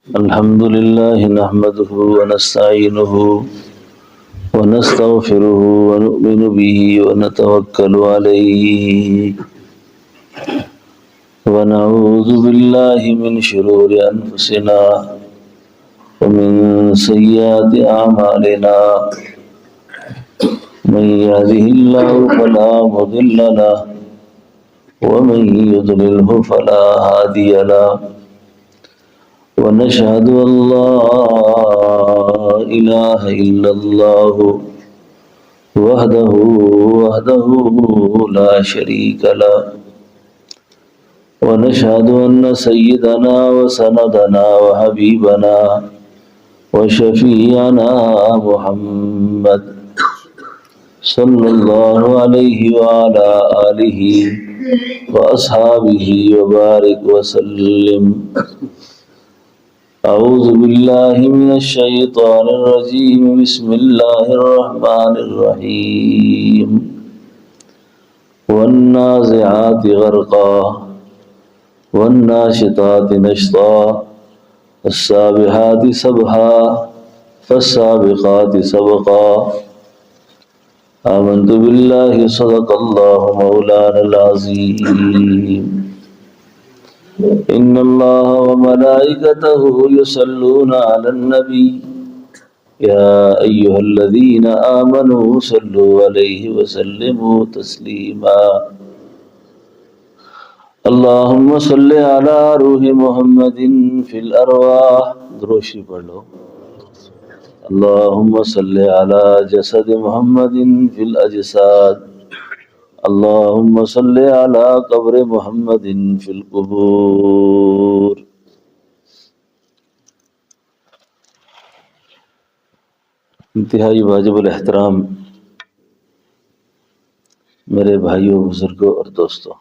الحمد لله نحمده ونستعينه ونستغفره ونؤمن به ونتوكل عليه ونعوذ بالله من شرور أنفسنا ومن سيئات أعمالنا من يهده الله فلا مضل له ومن يضلله فلا هادي له ونشهد أن لا إله إلا الله وحده لا شريك له ونشهد أن سيدنا وسندنا وحبيبنا وشفيعنا محمد صلى الله عليه وعلى آله وأصحابه وبارك وسلم. أعوذ بالله من الشيطان الرجيم. بسم الله الرحمن الرحيم. والنازعات غرقا والناشطات نشطا والسابحات سبحا فالسابقات سبقا. آمنت بالله صدق الله مولانا العظيم. إن الله وملائكته يصلون على النبي يا أيها الذين آمنوا صلوا عليه وسلموا تسليما. اللهم صل على روح محمد في الأرواح. دروشی پڑھ لو. اللهم صل على جسد محمد في الأجساد. اللهم صل على قبر محمد في القبور. انتہائی واجب الاحترام میرے بھائیوں، بزرگوں اور دوستوں،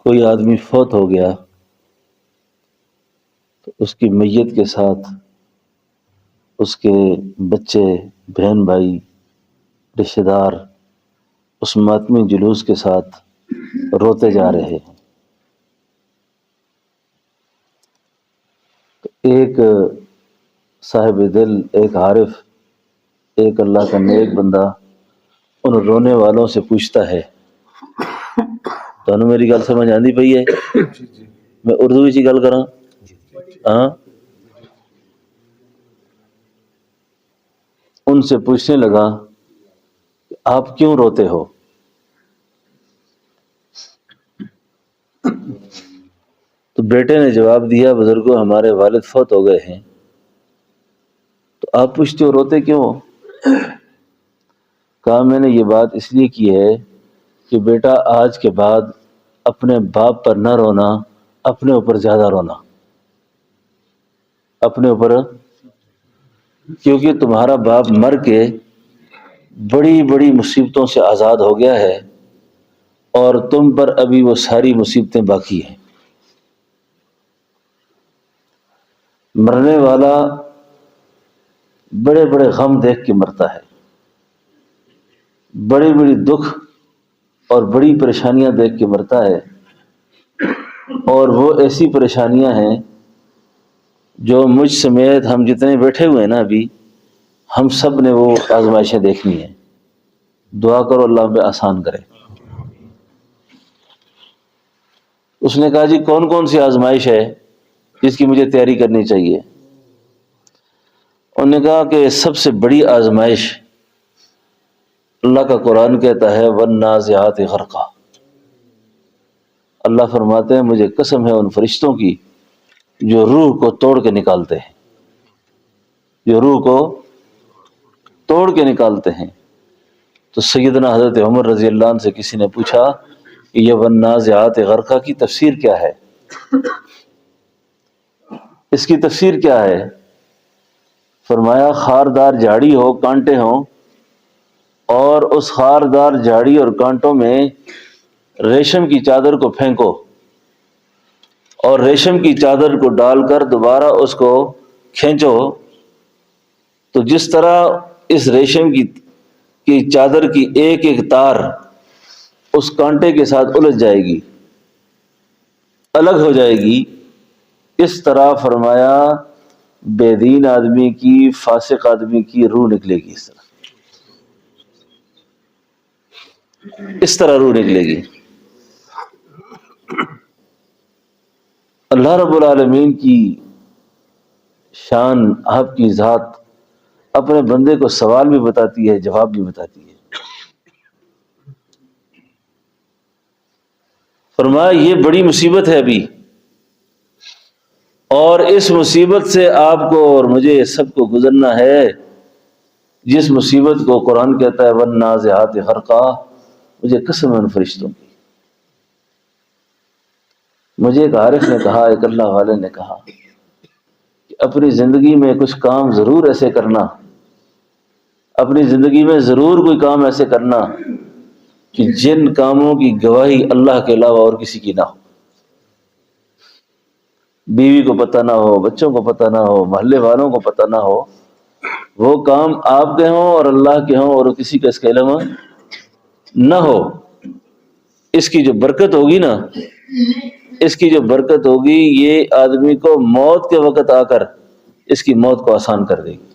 کوئی آدمی فوت ہو گیا تو اس کی میت کے ساتھ اس کے بچے، بہن بھائی، رشتہ دار اس ماتمی جلوس کے ساتھ روتے جا رہے ہیں. تو ایک صاحب دل، ایک عارف، ایک اللہ کا نیک بندہ ان رونے والوں سے پوچھتا ہے. تو میری گل سمجھ آندی پئی ہے؟ میں اردو وچ گل کراں؟ ہاں. ان سے پوچھنے لگا کہ آپ کیوں روتے ہو؟ تو بیٹے نے جواب دیا، بزرگوں ہمارے والد فوت ہو گئے ہیں. تو آپ پوچھتے ہو روتے کیوں ہو؟ کہا میں نے یہ بات اس لیے کی ہے کہ بیٹا آج کے بعد اپنے باپ پر نہ رونا، اپنے اوپر زیادہ رونا. اپنے اوپر، کیونکہ تمہارا باپ مر کے بڑی بڑی مصیبتوں سے آزاد ہو گیا ہے اور تم پر ابھی وہ ساری مصیبتیں باقی ہیں. مرنے والا بڑے بڑے غم دیکھ کے مرتا ہے، بڑی بڑی دکھ اور بڑی پریشانیاں دیکھ کے مرتا ہے. اور وہ ایسی پریشانیاں ہیں جو مجھ سمیت ہم جتنے بیٹھے ہوئے ہیں نا ابھی، ہم سب نے وہ آزمائشیں دیکھنی ہیں. دعا کرو اللہ پہ آسان کرے. اس نے کہا جی کون کون سی آزمائش ہے جس کی مجھے تیاری کرنی چاہیے؟ انہوں نے کہا کہ سب سے بڑی آزمائش اللہ کا قرآن کہتا ہے والنازعات غرقا. اللہ فرماتے ہیں مجھے قسم ہے ان فرشتوں کی جو روح کو توڑ کے نکالتے ہیں، جو روح کو توڑ کے نکالتے ہیں. تو سیدنا حضرت عمر رضی اللہ عنہ سے کسی نے پوچھا کہ یہ والنازعات غرقا کی تفسیر کیا ہے؟ اس کی تفسیر کیا ہے؟ فرمایا خاردار جھاڑی ہو، کانٹے ہوں، اور اس خاردار جھاڑی اور کانٹوں میں ریشم کی چادر کو پھینکو اور ریشم کی چادر کو ڈال کر دوبارہ اس کو کھینچو، تو جس طرح اس ریشم کی کہ چادر کی ایک ایک تار اس کانٹے کے ساتھ الجھ جائے گی، الگ ہو جائے گی، اس طرح فرمایا بے دین آدمی کی، فاسق آدمی کی روح نکلے گی، اس طرح روح نکلے گی۔ اللہ رب العالمین کی شان، آپ کی ذات اپنے بندے کو سوال بھی بتاتی ہے، جواب بھی بتاتی ہے۔ فرمایا یہ بڑی مصیبت ہے ابھی، اور اس مصیبت سے آپ کو اور مجھے سب کو گزرنا ہے، جس مصیبت کو قرآن کہتا ہے والنازعات غرقا۔ مجھے قسم ہے ان فرشتوں کی، مجھے ایک عارف نے کہا، ایک اللہ والے نے کہا کہ اپنی زندگی میں کچھ کام ضرور ایسے کرنا، اپنی زندگی میں ضرور کوئی کام ایسے کرنا کہ جن کاموں کی گواہی اللہ کے علاوہ اور کسی کی نہ ہو، بیوی کو پتہ نہ ہو، بچوں کو پتہ نہ ہو، محلے والوں کو پتہ نہ ہو، وہ کام آپ کے ہوں اور اللہ کے ہوں اور کسی کا اس کے علاوہ نہ ہو۔ اس کی جو برکت ہوگی نا، اس کی جو برکت ہوگی، یہ آدمی کو موت کے وقت آ کر اس کی موت کو آسان کر دے گی،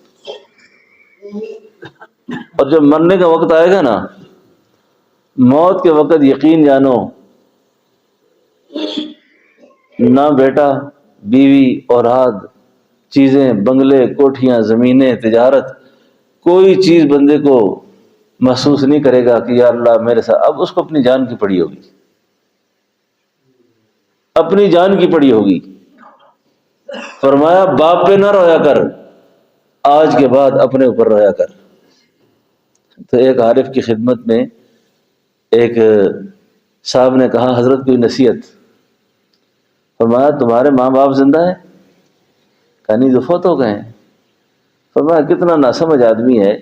اور جب مرنے کا وقت آئے گا نا، موت کے وقت یقین جانو نہ بیٹا، بیوی، اولاد، چیزیں، بنگلے، کوٹھیاں، زمینیں، تجارت، کوئی چیز بندے کو محسوس نہیں کرے گا کہ یا اللہ میرے ساتھ۔ اب اس کو اپنی جان کی پڑی ہوگی، اپنی جان کی پڑی ہوگی۔ فرمایا باپ پہ نہ رویا کر، آج کے بعد اپنے اوپر رویا کر۔ تو ایک عارف کی خدمت میں ایک صاحب نے کہا حضرت کوئی نصیحت۔ فرمایا تمہارے ماں باپ زندہ ہیں؟ کہا نہیں، جو فوت ہو گئے ہیں۔ فرمایا کتنا ناسمجھ آدمی ہے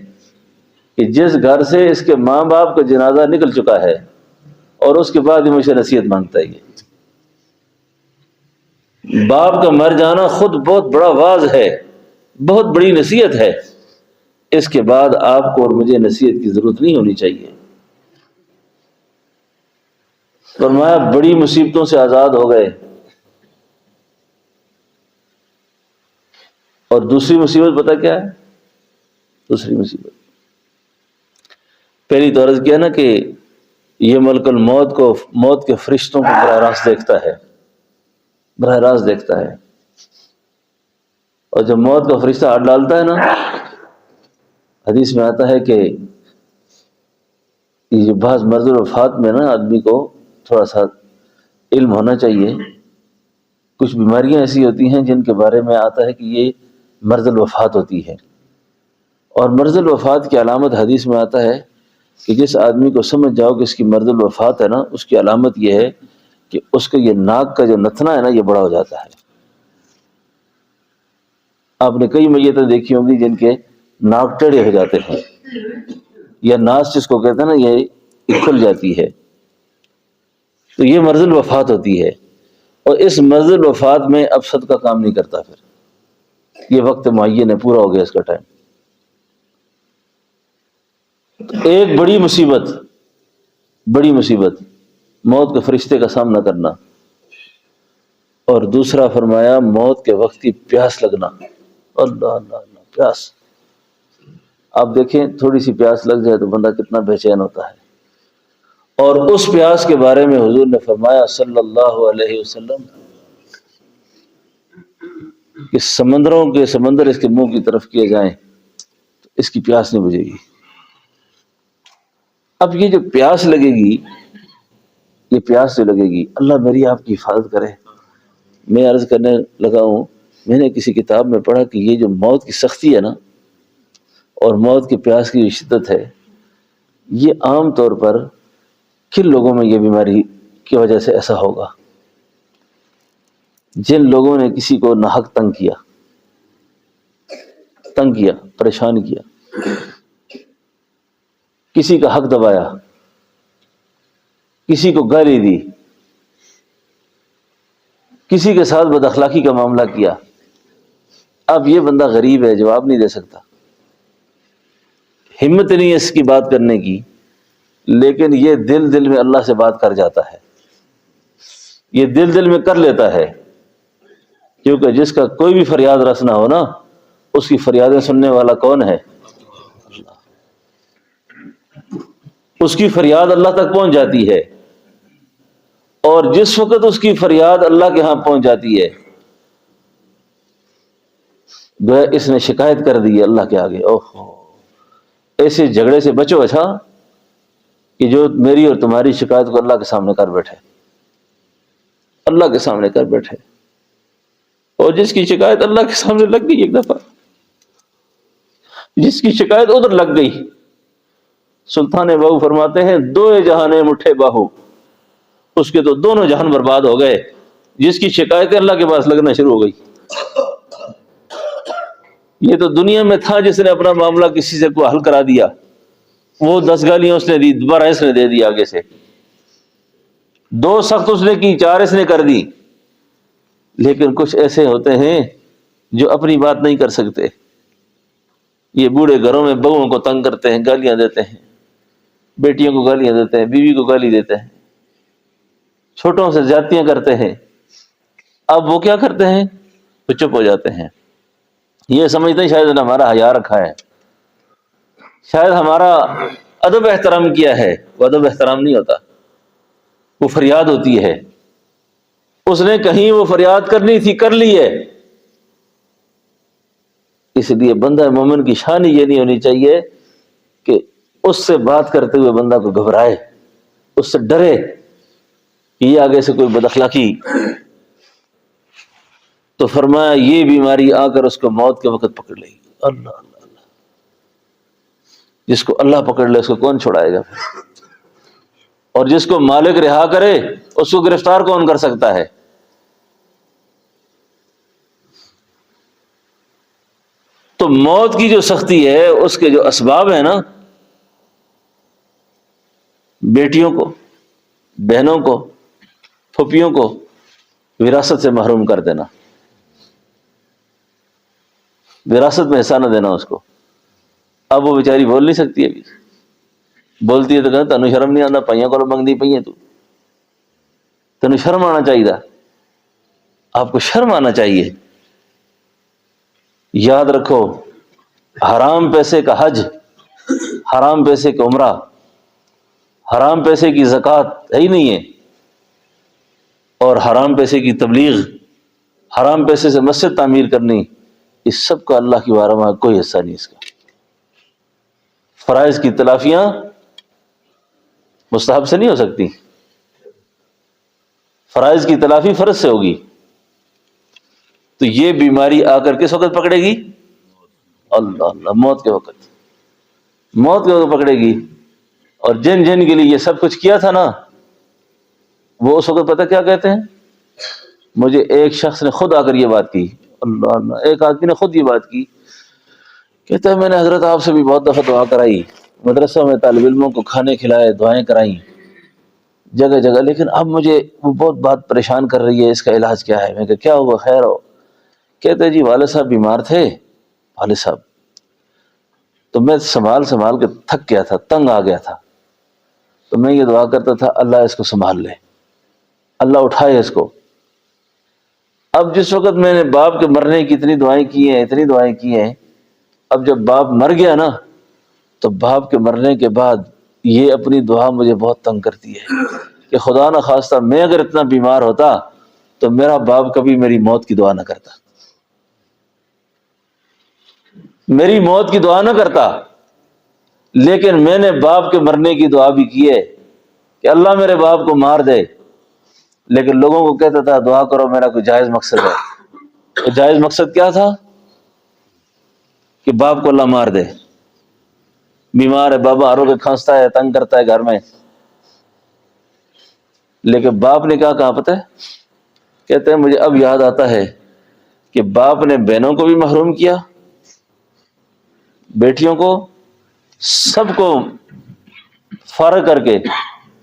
کہ جس گھر سے اس کے ماں باپ کا جنازہ نکل چکا ہے اور اس کے بعد مجھ سے نصیحت مانگتا ہے۔ یہ باپ کا مر جانا خود بہت بڑا واعظ ہے، بہت بڑی نصیحت ہے، اس کے بعد آپ کو اور مجھے نصیحت کی ضرورت نہیں ہونی چاہیے۔ فرمایا بڑی مصیبتوں سے آزاد ہو گئے۔ اور دوسری مصیبت پتہ کیا ہے؟ دوسری مصیبت، پہلی تو عرض کیا نا کہ یہ ملک الموت کو، موت کے فرشتوں کو براہ راست دیکھتا ہے، براہ راست دیکھتا ہے۔ اور جب موت کا فرشتہ ہاتھ ڈالتا ہے نا، حدیث میں آتا ہے کہ یہ بعض مرض الوفات میں نا آدمی کو تھوڑا سا علم ہونا چاہیے۔ کچھ بیماریاں ایسی ہوتی ہیں جن کے بارے میں آتا ہے کہ یہ مرض الوفات ہوتی ہے، اور مرض الوفات کی علامت حدیث میں آتا ہے کہ جس آدمی کو سمجھ جاؤ کہ اس کی مرض الوفات ہے نا، اس کی علامت یہ ہے کہ اس کا یہ ناک کا جو نتنا ہے نا، یہ بڑا ہو جاتا ہے۔ آپ نے کئی میتیں دیکھی ہوں گی جن کے ناک ٹیڑھے ہو جاتے ہیں، یا ناس جس کو کہتے ہیں نا، یہ کھل جاتی ہے، تو یہ مرض الوفات ہوتی ہے۔ اور اس مرض الوفات میں اب صدقہ کام نہیں کرتا، پھر یہ وقت معین ہے، پورا ہو گیا اس کا ٹائم۔ ایک بڑی مصیبت، بڑی مصیبت موت کے فرشتے کا سامنا کرنا، اور دوسرا فرمایا موت کے وقت کی پیاس لگنا۔ اللہ اللہ اللہ، پیاس! آپ دیکھیں تھوڑی سی پیاس لگ جائے تو بندہ کتنا بے چین ہوتا ہے۔ اور اس پیاس کے بارے میں حضور نے فرمایا صلی اللہ علیہ وسلم کہ سمندروں کے سمندر اس کے منہ کی طرف کیے جائیں تو اس کی پیاس نہیں بجھے گی۔ اب یہ جو پیاس لگے گی، یہ پیاس جو لگے گی، اللہ میری آپ کی حفاظت کرے۔ میں عرض کرنے لگا ہوں، میں نے کسی کتاب میں پڑھا کہ یہ جو موت کی سختی ہے نا، اور موت کی پیاس کی شدت ہے، یہ عام طور پر کن لوگوں میں یہ بیماری کی وجہ سے ایسا ہوگا؟ جن لوگوں نے کسی کو ناحق تنگ کیا، پریشان کیا، کسی کا حق دبایا، کسی کو گالی دی، کسی کے ساتھ بد اخلاقی کا معاملہ کیا۔ اب یہ بندہ غریب ہے، جواب نہیں دے سکتا، ہمت نہیں ہے اس کی بات کرنے کی، لیکن یہ دل دل میں اللہ سے بات کر جاتا ہے، یہ دل دل میں کر لیتا ہے، کیونکہ جس کا کوئی بھی فریاد رس نہ ہو نا، اس کی فریادیں سننے والا کون ہے؟ اس کی فریاد اللہ تک پہنچ جاتی ہے، اور جس وقت اس کی فریاد اللہ کے ہاں پہنچ جاتی ہے، گویا اس نے شکایت کر دی ہے اللہ کے آگے۔ اوہ، ایسے جھگڑے سے بچو اچھا کہ جو میری اور تمہاری شکایت کو اللہ کے سامنے کر بیٹھے، اللہ کے سامنے کر بیٹھے۔ اور جس کی شکایت اللہ کے سامنے لگ گئی، ایک دفعہ جس کی شکایت ادھر لگ گئی، سلطان باہو فرماتے ہیں دو جہان مٹھے باہو، اس کے تو دونوں جہان برباد ہو گئے۔ جس کی شکایتیں اللہ کے پاس لگنا شروع ہو گئی، یہ تو دنیا میں تھا جس نے اپنا معاملہ کسی سے کو حل کرا دیا، وہ 10 گالیاں اس نے دی، دوبارہ اس نے دے دی، آگے سے 2 سخت اس نے کی، 4 اس نے کر دی۔ لیکن کچھ ایسے ہوتے ہیں جو اپنی بات نہیں کر سکتے، یہ بوڑھے گھروں میں بہوؤں کو تنگ کرتے ہیں، گالیاں دیتے ہیں، بیٹیوں کو گالیاں دیتے ہیں، بیوی کو گالی دیتے ہیں، چھوٹوں سے زیادتیاں کرتے ہیں۔ اب وہ کیا کرتے ہیں؟ وہ چپ ہو جاتے ہیں، یہ سمجھتے ہیں شاید نے ہمارا حیا رکھا ہے، شاید ہمارا ادب احترام کیا ہے۔ وہ ادب احترام نہیں ہوتا، وہ فریاد ہوتی ہے۔ اس نے کہیں وہ فریاد کرنی تھی، کر لی ہے۔ اس لیے بندہ مومن کی شان یہ نہیں ہونی چاہیے کہ اس سے بات کرتے ہوئے بندہ کو گھبرائے، اس سے ڈرے کہ یہ آگے سے کوئی بد اخلاقی۔ تو فرمایا یہ بیماری آ کر اس کو موت کے وقت پکڑ لے گی۔ اللہ اللہ اللہ، جس کو اللہ پکڑ لے اس کو کون چھڑائے گا پھر؟ اور جس کو مالک رہا کرے اس کو گرفتار کون کر سکتا ہے؟ تو موت کی جو سختی ہے، اس کے جو اسباب ہیں نا، بیٹیوں کو، بہنوں کو، پھوپھیوں کو وراثت سے محروم کر دینا، وراثت میں حصہ نہ دینا اس کو۔ اب وہ بیچاری بول نہیں سکتی، ابھی بولتی ہے تو کہتا تینوں شرم نہیں آتا، پائیاں کو منگنی پئی ہیں، تینوں شرم آنا چاہیے، آپ کو شرم آنا چاہیے۔ یاد رکھو، حرام پیسے کا حج، حرام پیسے کا عمرہ، حرام پیسے کی زکوٰۃ ہے ہی نہیں ہے، اور حرام پیسے کی تبلیغ، حرام پیسے سے مسجد تعمیر کرنی، اس سب کا اللہ کی بارگاہ میں کوئی حصہ نہیں اس کا۔ فرائض کی تلافیاں مستحب سے نہیں ہو سکتی، فرائض کی تلافی فرض سے ہوگی۔ تو یہ بیماری آ کر کس وقت پکڑے گی؟ اللہ اللہ، موت کے وقت، موت کے وقت پکڑے گی۔ اور جن جن کے لیے یہ سب کچھ کیا تھا نا، وہ اس وقت پتہ کیا کہتے ہیں؟ مجھے ایک شخص نے خود آ کر یہ بات کی، اللہ اللہ، ایک آدمی نے خود یہ بات کی، کہتا ہے میں نے حضرت آپ سے بھی بہت دفعہ دعا کرائی، مدرسوں میں طالب علموں کو کھانے کھلائے، دعائیں کرائیں جگہ جگہ، لیکن اب مجھے وہ بہت بات پریشان کر رہی ہے، اس کا علاج کیا ہے؟ میں کہا کیا ہوا، خیر ہو؟ کہتے جی والد صاحب بیمار تھے، والد صاحب، تو میں سنبھال سنبھال کے تھک گیا تھا، تنگ آ گیا تھا، تو میں یہ دعا کرتا تھا اللہ اس کو سنبھال لے، اللہ اٹھائے اس کو۔ اب جس وقت میں نے باپ کے مرنے کی اتنی دعائیں کی ہیں، اتنی دعائیں کی ہیں، اب جب باپ مر گیا نا، تو باپ کے مرنے کے بعد یہ اپنی دعا مجھے بہت تنگ کرتی ہے کہ خدا نہ خواستہ میں اگر اتنا بیمار ہوتا تو میرا باپ کبھی میری موت کی دعا نہ کرتا، میری موت کی دعا نہ کرتا، لیکن میں نے باپ کے مرنے کی دعا بھی کی ہے کہ اللہ میرے باپ کو مار دے، لیکن لوگوں کو کہتا تھا دعا کرو میرا کوئی جائز مقصد ہے۔ تو جائز مقصد کیا تھا؟ کہ باپ کو اللہ مار دے، بیمار ہے بابا، ہارو کے کھانستا ہے، تنگ کرتا ہے گھر میں۔ لیکن باپ نے کیا کہا پتہ ہے؟ کہتے ہیں مجھے اب یاد آتا ہے کہ باپ نے بہنوں کو بھی محروم کیا، بیٹیوں کو، سب کو فارغ کر کے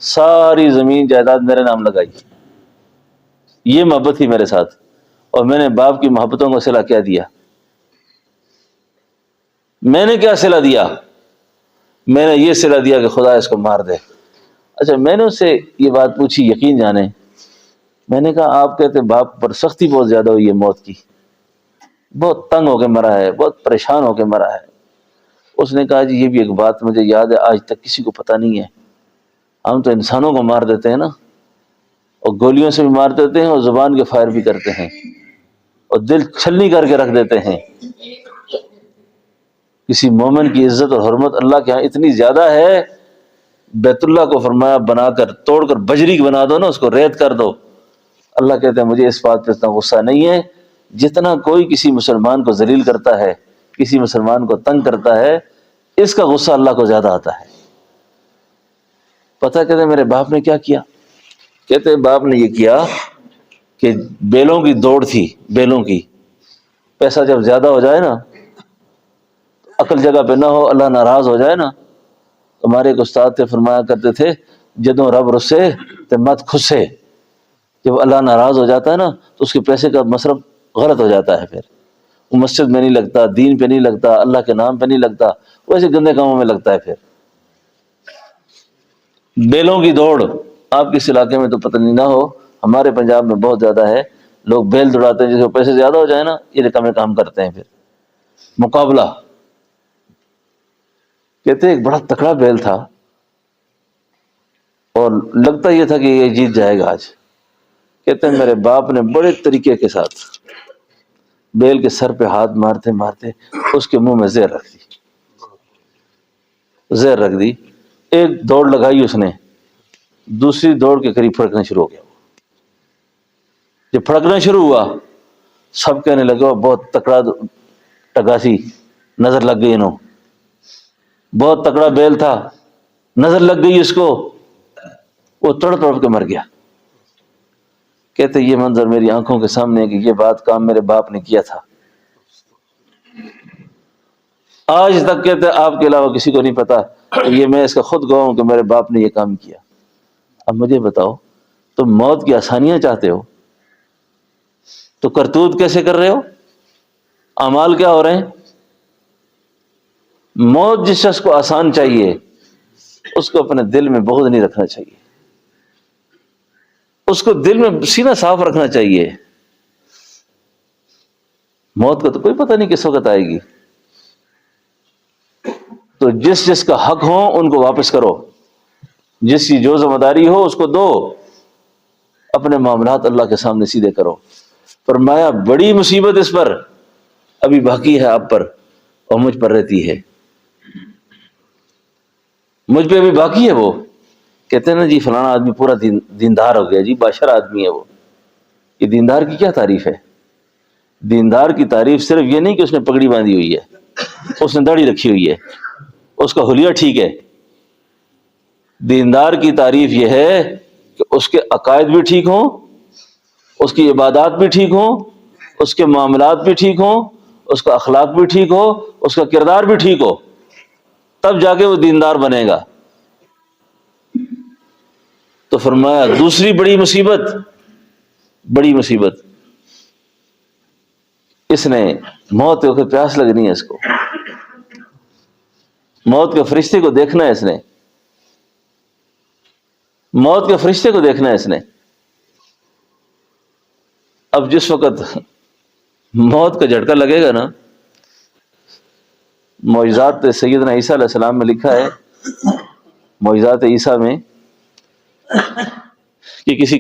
ساری زمین جائیداد میرے نام لگائی۔ یہ محبت تھی میرے ساتھ، اور میں نے باپ کی محبتوں کو صلہ کیا دیا؟ میں نے کیا صلہ دیا؟ میں نے یہ صلہ دیا کہ خدا اس کو مار دے۔ اچھا میں نے اس سے یہ بات پوچھی یقین جانے، میں نے کہا آپ کہتے باپ پر سختی بہت زیادہ ہوئی ہے موت کی، بہت تنگ ہو کے مرا ہے، بہت پریشان ہو کے مرا ہے۔ اس نے کہا جی یہ بھی ایک بات مجھے یاد ہے، آج تک کسی کو پتہ نہیں ہے، ہم تو انسانوں کو مار دیتے ہیں نا، اور گولیوں سے بھی مار دیتے ہیں اور زبان کے فائر بھی کرتے ہیں اور دل چھلنی کر کے رکھ دیتے ہیں۔ کسی مومن کی عزت اور حرمت اللہ کے ہاں اتنی زیادہ ہے، بیت اللہ کو فرمایا بنا کر توڑ کر بجری کی بنا دو نا، اس کو ریت کر دو۔ اللہ کہتے ہیں مجھے اس بات پہ اتنا غصہ نہیں ہے جتنا کوئی کسی مسلمان کو ذلیل کرتا ہے، کسی مسلمان کو تنگ کرتا ہے، اس کا غصہ اللہ کو زیادہ آتا ہے۔ پتہ کہتے ہیں میرے باپ نے کیا کیا؟ کہتے ہیں باپ نے یہ کیا کہ بیلوں کی دوڑ تھی، بیلوں کی، پیسہ جب زیادہ ہو جائے نا، عقل جگہ پہ نہ ہو، اللہ ناراض ہو جائے نا، ہمارے ایک استاد تھے فرمایا کرتے تھے جدوں رب رسے تے مت خسے۔ جب اللہ ناراض ہو جاتا ہے نا تو اس کے پیسے کا مصرف غلط ہو جاتا ہے، پھر وہ مسجد میں نہیں لگتا، دین پہ نہیں لگتا، اللہ کے نام پہ نہیں لگتا، وہ ایسے گندے کاموں میں لگتا ہے۔ پھر بیلوں کی دوڑ آپ کس علاقے میں تو پتہ نہیں نہ ہو، ہمارے پنجاب میں بہت زیادہ ہے، لوگ بیل دوڑاتے ہیں، جس کو پیسے زیادہ ہو جائے نا یہ رقم کام کرتے ہیں۔ پھر مقابلہ، کہتے ہیں ایک بڑا تکڑا بیل تھا اور لگتا یہ تھا کہ یہ جیت جائے گا آج۔ کہتے ہیں میرے باپ نے بڑے طریقے کے ساتھ بیل کے سر پہ ہاتھ مارتے مارتے اس کے منہ میں زہر رکھ دی، زہر رکھ دی۔ ایک دوڑ لگائی اس نے، دوسری دوڑ کے قریب پھڑکنا شروع ہو گیا۔ جب پھڑکنا شروع ہوا سب کہنے لگے وہ بہت تکڑا ٹگاسی، نظر لگ گئی انہوں، بہت تکڑا بیل تھا، نظر لگ گئی اس کو، وہ تڑپ تڑپ کے مر گیا۔ کہتے یہ منظر میری آنکھوں کے سامنے ہے کہ یہ بات کام میرے باپ نے کیا تھا۔ آج تک کہتے آپ کے علاوہ کسی کو نہیں پتا، یہ میں اس کا خود گواہ ہوں کہ میرے باپ نے یہ کام کیا۔ اب مجھے بتاؤ تم موت کی آسانیاں چاہتے ہو تو کرتوت کیسے کر رہے ہو؟ اعمال کیا ہو رہے ہیں؟ موت جس شخص کو آسان چاہیے اس کو اپنے دل میں بغض نہیں رکھنا چاہیے، اس کو دل میں سینہ صاف رکھنا چاہیے۔ موت کا تو کوئی پتہ نہیں کس وقت آئے گی، تو جس جس کا حق ہو ان کو واپس کرو، جس کی جو ذمہ داری ہو اس کو دو، اپنے معاملات اللہ کے سامنے سیدھے کرو۔ فرمایا بڑی مصیبت اس پر ابھی باقی ہے آپ پر اور مجھ پر رہتی ہے، مجھ پہ ابھی باقی ہے۔ وہ کہتے ہیں نا جی فلانا آدمی پورا دیندار ہو گیا، جی باشر آدمی ہے وہ۔ یہ دیندار کی کیا تعریف ہے؟ دیندار کی تعریف صرف یہ نہیں کہ اس نے پگڑی باندھی ہوئی ہے، اس نے داڑھی رکھی ہوئی ہے، اس کا حلیہ ٹھیک ہے۔ دیندار کی تعریف یہ ہے کہ اس کے عقائد بھی ٹھیک ہوں، اس کی عبادات بھی ٹھیک ہوں، اس کے معاملات بھی ٹھیک ہوں، اس کا اخلاق بھی ٹھیک ہو، اس کا کردار بھی ٹھیک ہو، تب جا کے وہ دیندار بنے گا۔ تو فرمایا دوسری بڑی مصیبت، بڑی مصیبت، اس نے موت کو پیاس لگنی ہے، اس کو موت کے فرشتے کو دیکھنا ہے، اس نے موت کے فرشتے کو دیکھنا ہے اس نے۔ اب جس وقت موت کا جھٹکا لگے گا نا، معجزات سیدنا عیسیٰ علیہ السلام میں لکھا ہے، معجزات عیسیٰ میں کہ کسی